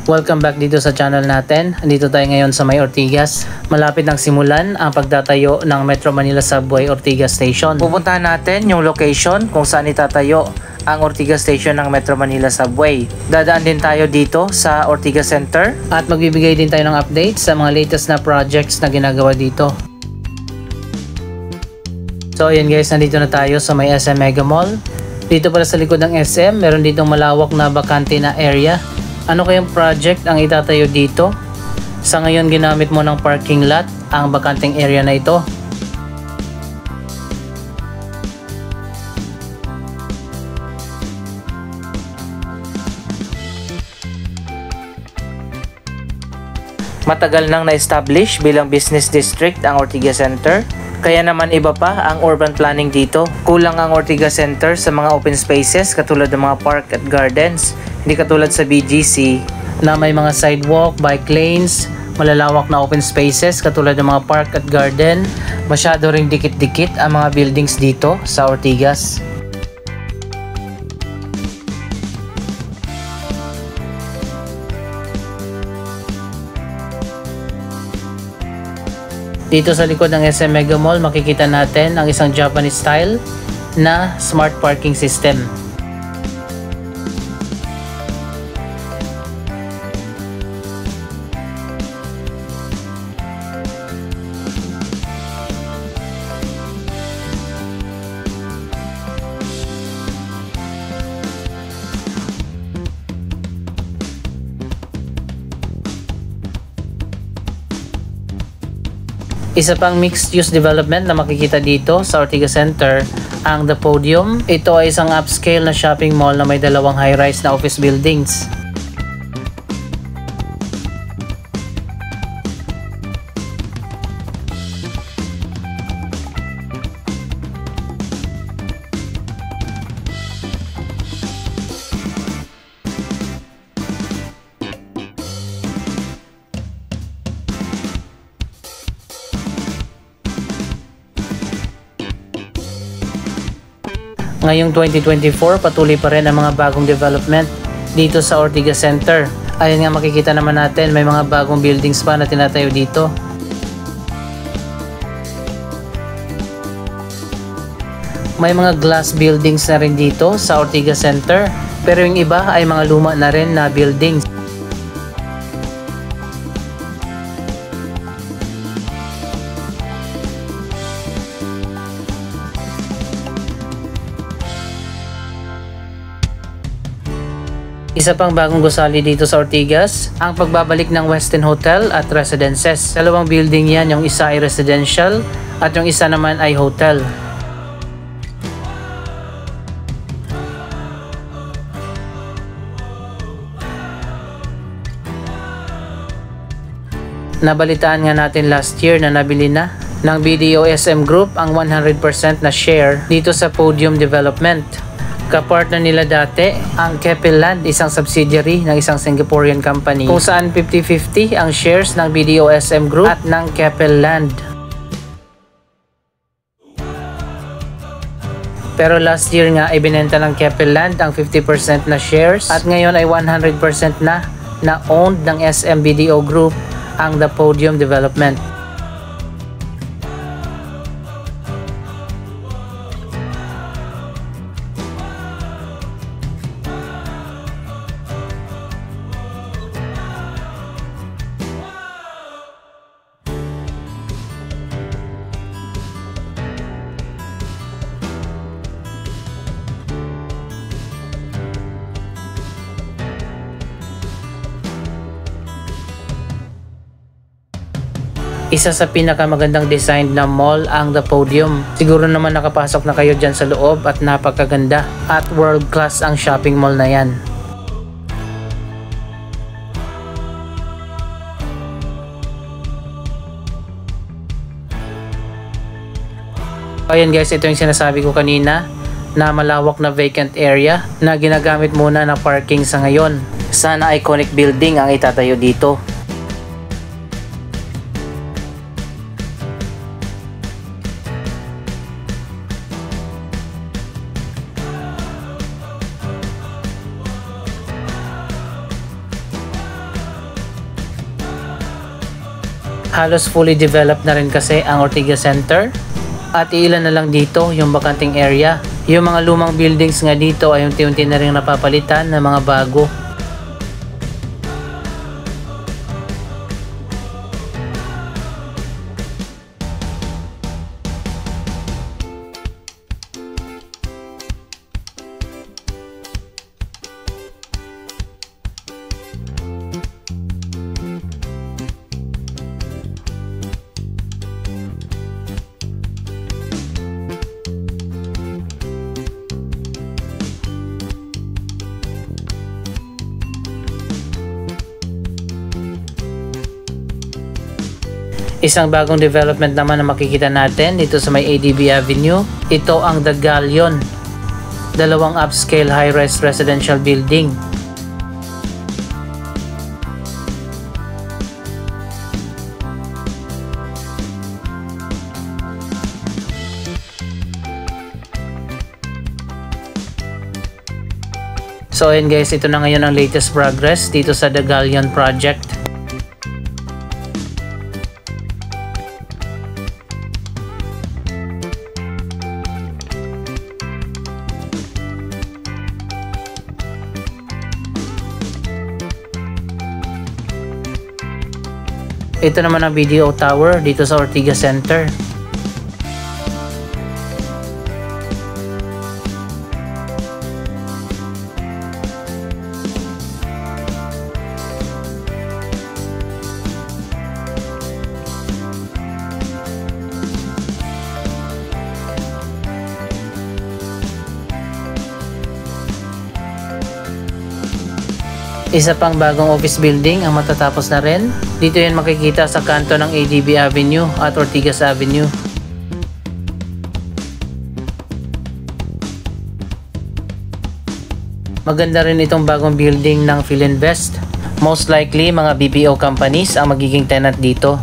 Welcome back dito sa channel natin. Dito tayo ngayon sa May Ortigas. Malapit nang simulan ang pagtatayo ng Metro Manila Subway Ortigas Station. Pupuntahan natin yung location kung saan itatayo ang Ortigas Station ng Metro Manila Subway. Dadaan din tayo dito sa Ortigas Center at magbibigay din tayo ng update sa mga latest na projects na ginagawa dito. So ayan guys, nandito na tayo sa may SM Mega Mall. Dito pala sa likod ng SM, meron ditong malawak na bakante na area. Ano kayang project ang itatayo dito? Sa ngayon ginamit mo ng parking lot ang bakanting area na ito. Matagal nang na-establish bilang business district ang Ortigas Center. Kaya naman iba pa ang urban planning dito. Kulang ang Ortigas Center sa mga open spaces katulad ng mga park at gardens. Hindi katulad sa BGC na may mga sidewalk, bike lanes, malalawak na open spaces katulad ng mga park at garden. Masyado ring dikit-dikit ang mga buildings dito sa Ortigas. Dito sa likod ng SM Mega Mall, makikita natin ang isang Japanese style na smart parking system. Isa pang mixed-use development na makikita dito sa Ortigas Center, ang The Podium. Ito ay isang upscale na shopping mall na may dalawang high-rise na office buildings. Ngayong 2024, patuloy pa rin ang mga bagong development dito sa Ortigas Center. Ayan nga, makikita naman natin may mga bagong buildings pa na tinatayo dito. May mga glass buildings na rin dito sa Ortigas Center, pero yung iba ay mga luma na rin na buildings. Isa pang bagong gusali dito sa Ortigas, ang pagbabalik ng Westin Hotel at Residences. Dalawang building yan, yung isa ay residential at yung isa naman ay hotel. Nabalitaan nga natin last year na nabili na ng BDO SM Group ang 100% na share dito sa Podium Development. Kapartner nila dati ang Keppel Land, isang subsidiary ng isang Singaporean company, kung saan 50-50 ang shares ng BDO SM Group at ng Keppel Land. Pero last year nga ibinenta ng Keppel Land ang 50% na shares at ngayon ay 100% na owned ng SM BDO Group ang The Podium Development. Isa sa pinakamagandang design na mall ang The Podium. Siguro naman nakapasok na kayo dyan sa loob at napakaganda at world class ang shopping mall na yan. Ayan guys, ito yung sinasabi ko kanina na malawak na vacant area na ginagamit muna ng parking sa ngayon. Sana iconic building ang itatayo dito. Halos fully developed na rin kasi ang Ortigas Center. At ilan na lang dito yung bakanting area. Yung mga lumang buildings nga dito ay unti-unti na rin napapalitan ng mga bago. Isang bagong development naman na makikita natin dito sa may ADB Avenue. Ito ang The Galleon. Dalawang upscale high-rise residential building. So ayun guys, ito na ngayon ang latest progress dito sa The Galleon project. Ito naman ang BDO Tower dito sa Ortigas Center. Isa pang bagong office building ang matatapos na rin. Dito yan makikita sa kanto ng ADB Avenue at Ortigas Avenue. Maganda rin itong bagong building ng Philinvest. Most likely mga BPO companies ang magiging tenant dito.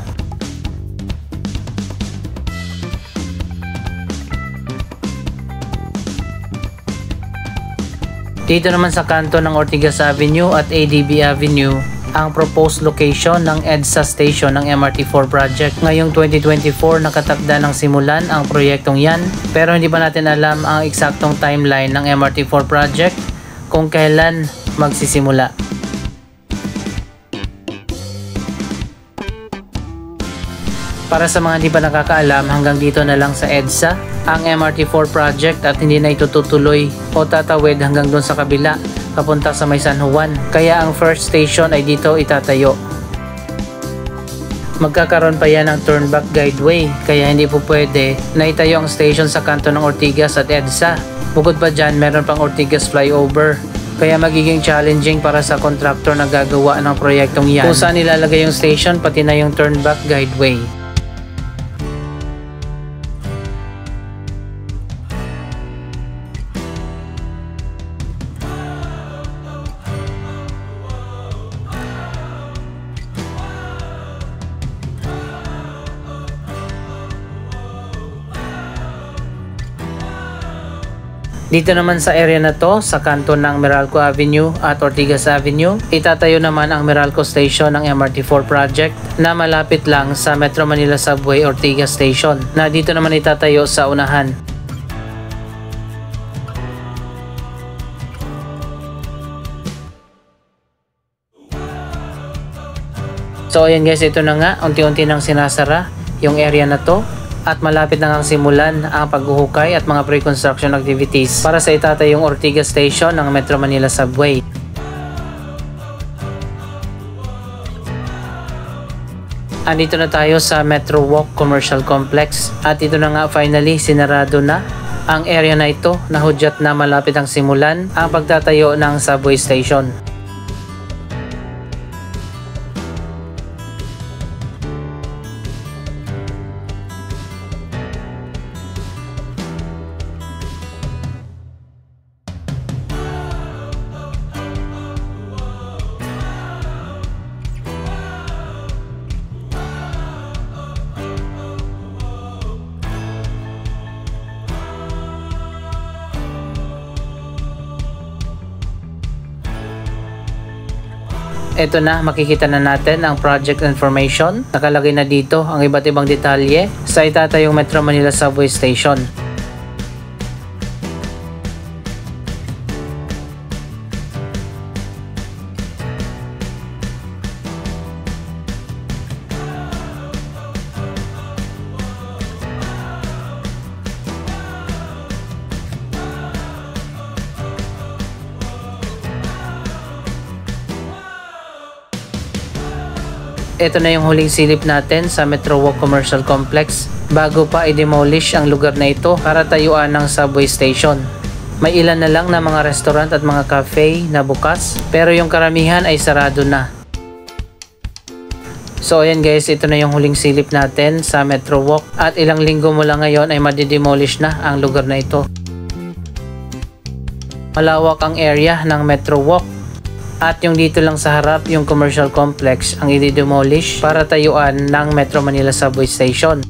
Dito naman sa kanto ng Ortigas Avenue at ADB Avenue, ang proposed location ng EDSA station ng MRT4 project. Ngayong 2024 nakatakda ng simulan ang proyektong yan, pero hindi pa natin alam ang eksaktong timeline ng MRT4 project kung kailan magsisimula. Para sa mga hindi pa nakakaalam, hanggang dito na lang sa EDSA ang MRT4 project at hindi na ito tutuloy o tatawid hanggang doon sa kabila papunta sa may San Juan. Kaya ang first station ay dito itatayo. Magkakaroon pa yan ng turnback guideway, kaya hindi po pwede na itayo ang station sa kanto ng Ortigas at EDSA. Bukod pa dyan, meron pang Ortigas flyover. Kaya magiging challenging para sa kontraktor na gagawa ng proyektong yan kung saan ilalagay yung station pati na yung turnback guideway. Dito naman sa area na to, sa kanto ng Meralco Avenue at Ortigas Avenue, itatayo naman ang Meralco Station ng MRT4 project na malapit lang sa Metro Manila Subway Ortigas Station na dito naman itatayo sa unahan. So ayan guys, ito na nga, unti-unti nang sinasara yung area na to. At malapit na ngang simulan ang paghuhukay at mga pre-construction activities para sa itatayong Ortigas Station ng Metro Manila Subway. Andito na tayo sa Metro Walk Commercial Complex at ito na nga finally sinarado na ang area na ito na hudyat na malapit ang simulan ang pagtatayo ng subway station. Ito na, makikita na natin ang project information. Nakalagay na dito ang iba't ibang detalye sa itatayong Metro Manila Subway Station. Ito na yung huling silip natin sa Metro Walk Commercial Complex bago pa i-demolish ang lugar na ito para tayuan ng subway station. May ilan na lang na mga restaurant at mga cafe na bukas pero yung karamihan ay sarado na. So ayan guys, ito na yung huling silip natin sa Metro Walk at ilang linggo mula ngayon ay madi-demolish na ang lugar na ito. Malawak ang area ng Metro Walk. At yung dito lang sa harap, yung commercial complex ang i-demolish para tayuan ng Metro Manila Subway Station.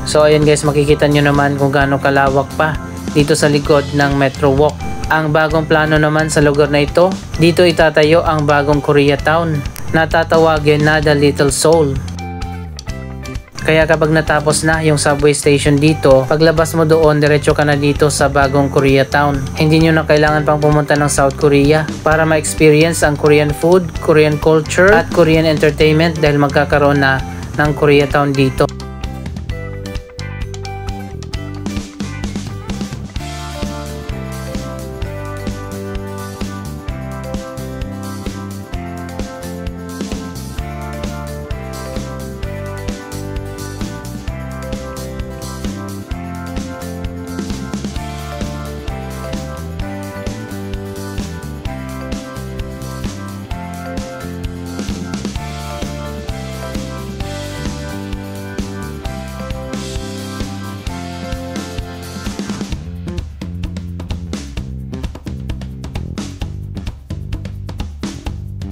So ayan guys, makikita nyo naman kung gaano kalawak pa dito sa likod ng Metro Walk. Ang bagong plano naman sa lugar na ito, dito itatayo ang bagong Koreatown na tatawagin na The Little Seoul. Kaya kapag natapos na yung subway station dito, paglabas mo doon, diretso ka na dito sa bagong Koreatown. Hindi nyo na kailangan pang pumunta ng South Korea para ma-experience ang Korean food, Korean culture at Korean entertainment dahil magkakaroon na ng Koreatown dito.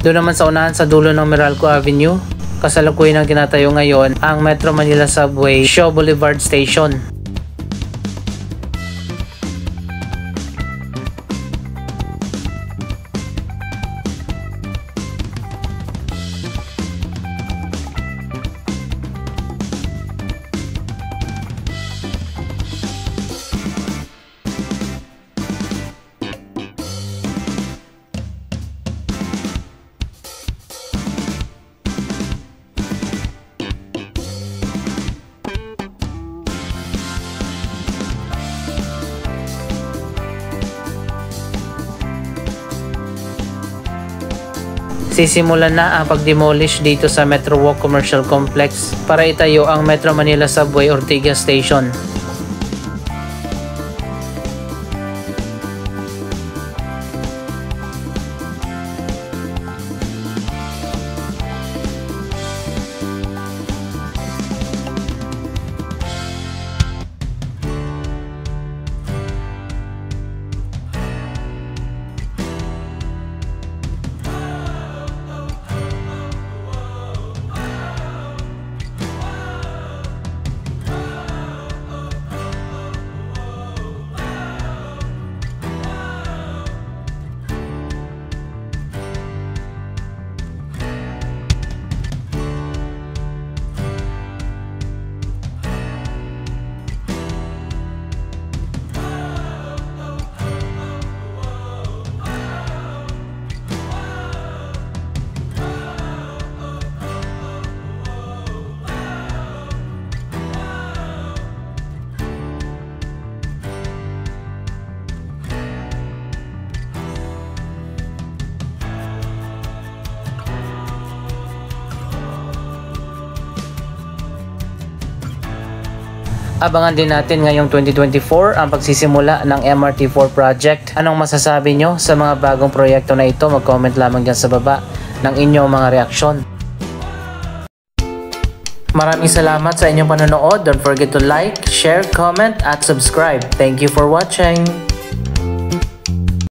Doon naman sa unahan sa dulo ng Meralco Avenue, kasalukuyan ang tinatayo ngayon ang Metro Manila Subway Shaw Boulevard Station. Sisimulan na ang pag-demolish dito sa Metro Walk Commercial Complex para itayo ang Metro Manila Subway Ortigas Station. Abangan din natin ngayong 2024 ang pagsisimula ng MRT4 project. Anong masasabi nyo sa mga bagong proyekto na ito? Mag-comment lamang dyan sa baba ng inyong mga reaksyon. Maraming salamat sa inyong panonood. Don't forget to like, share, comment at subscribe. Thank you for watching!